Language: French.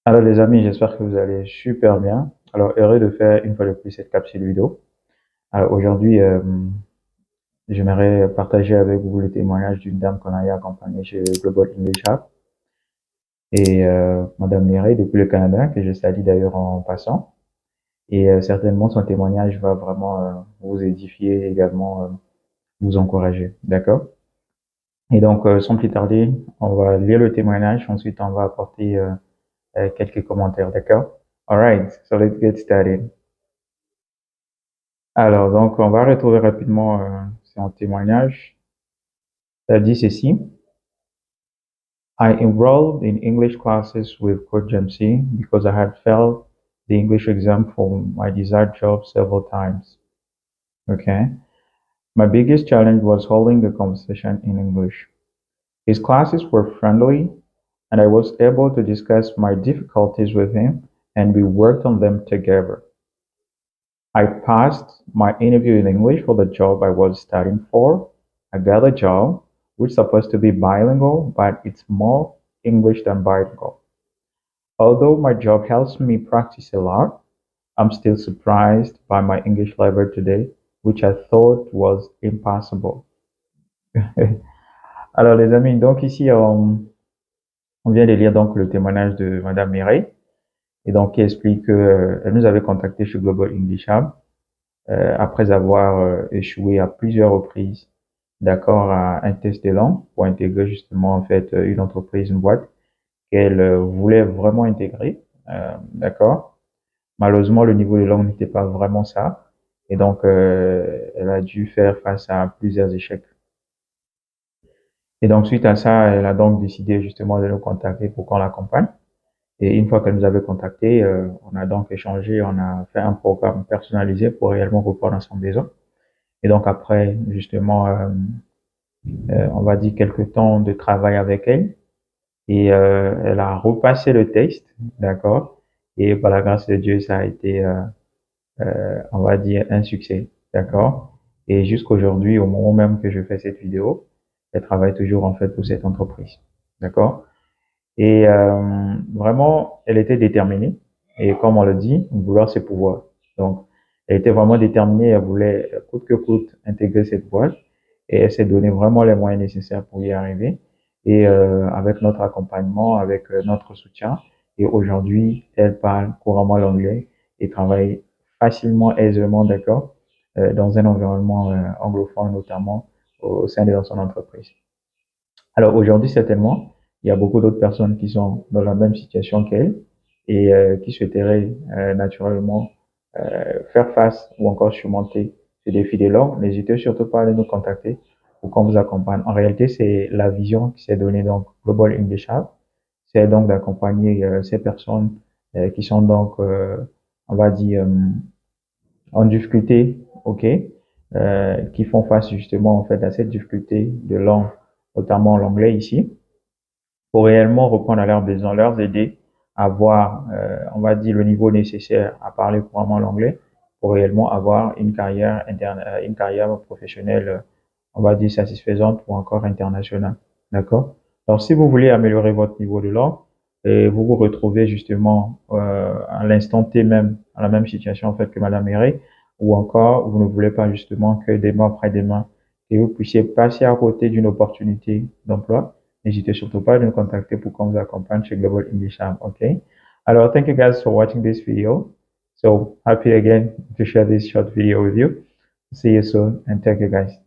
Alors les amis, j'espère que vous allez super bien. Alors heureux de faire une fois de plus cette capsule vidéo. Alors aujourd'hui, j'aimerais partager avec vous le témoignage d'une dame qu'on a eu accompagnée chez Global English Hub et Madame Mireille depuis le Canada, que je salue d'ailleurs en passant. Et certainement son témoignage va vraiment vous édifier et également vous encourager. D'accord? Et donc sans plus tarder, on va lire le témoignage, ensuite on va apporter quelques commentaires. D'accord? Alright, so let's get started. Alors, donc, on va retrouver rapidement son témoignage. Elle dit ceci. I enrolled in English classes with Coach Jamsey because I had failed the English exam for my desired job several times. Okay. My biggest challenge was holding a conversation in English. His classes were friendly, and I was able to discuss my difficulties with him, and we worked on them together. I passed my interview in English for the job I was studying for. I got a job which is supposed to be bilingual, but it's more English than bilingual. Although my job helps me practice a lot, I'm still surprised by my English level today, which I thought was impossible. Alors les amis, donc ici on vient de lire donc le témoignage de Madame Mireille et donc qui explique qu'elle nous avait contacté chez Global English Hub après avoir échoué à plusieurs reprises, d'accord, à un test de langue pour intégrer justement en fait une entreprise, une boîte qu'elle voulait vraiment intégrer, d'accord. Malheureusement, le niveau de langue n'était pas vraiment ça, et donc elle a dû faire face à plusieurs échecs. Et donc suite à ça, elle a donc décidé justement de nous contacter pour qu'on l'accompagne. Et une fois qu'elle nous avait contacté, on a donc échangé, on a fait un programme personnalisé pour réellement répondre à son besoin. Et donc après, justement, on va dire quelques temps de travail avec elle, et elle a repassé le test, d'accord. Et par la grâce de Dieu, ça a été, on va dire, un succès, d'accord. Et jusqu'aujourd'hui, au moment même que je fais cette vidéo, elle travaille toujours en fait pour cette entreprise, d'accord. Et vraiment, elle était déterminée. Et comme on le dit, vouloir c'est pouvoir. Donc, elle était vraiment déterminée. Elle voulait coûte que coûte intégrer cette boîte. Et elle s'est donné vraiment les moyens nécessaires pour y arriver. Et avec notre accompagnement, avec notre soutien. Et aujourd'hui, elle parle couramment l'anglais et travaille facilement, aisément, d'accord, dans un environnement anglophone, notamment au sein de son entreprise. Alors aujourd'hui, certainement, il y a beaucoup d'autres personnes qui sont dans la même situation qu'elle et qui souhaiteraient naturellement faire face ou encore surmonter ce défi des langues. N'hésitez surtout pas à nous contacter pour qu'on vous accompagne. En réalité, c'est la vision qui s'est donnée donc Global English Hub. C'est donc d'accompagner ces personnes qui sont donc, on va dire, en difficulté, ok, qui font face justement en fait à cette difficulté de langue, notamment l'anglais ici, pour réellement répondre à leurs besoins, leur aider à avoir, on va dire, le niveau nécessaire à parler couramment l'anglais pour réellement avoir une carrière interne, une carrière professionnelle, on va dire, satisfaisante ou encore internationale. D'accord? Alors, si vous voulez améliorer votre niveau de langue et vous vous retrouvez justement à l'instant T même, à la même situation en fait que Madame Mireille, ou encore vous ne voulez pas justement que des mois après des mois, que vous puissiez passer à côté d'une opportunité d'emploi, n'hésitez surtout pas à nous contacter pour qu'on vous accompagne chez Global English Hub, okay? Alors, thank you guys for watching this video. So, happy again to share this short video with you. See you soon and thank you guys.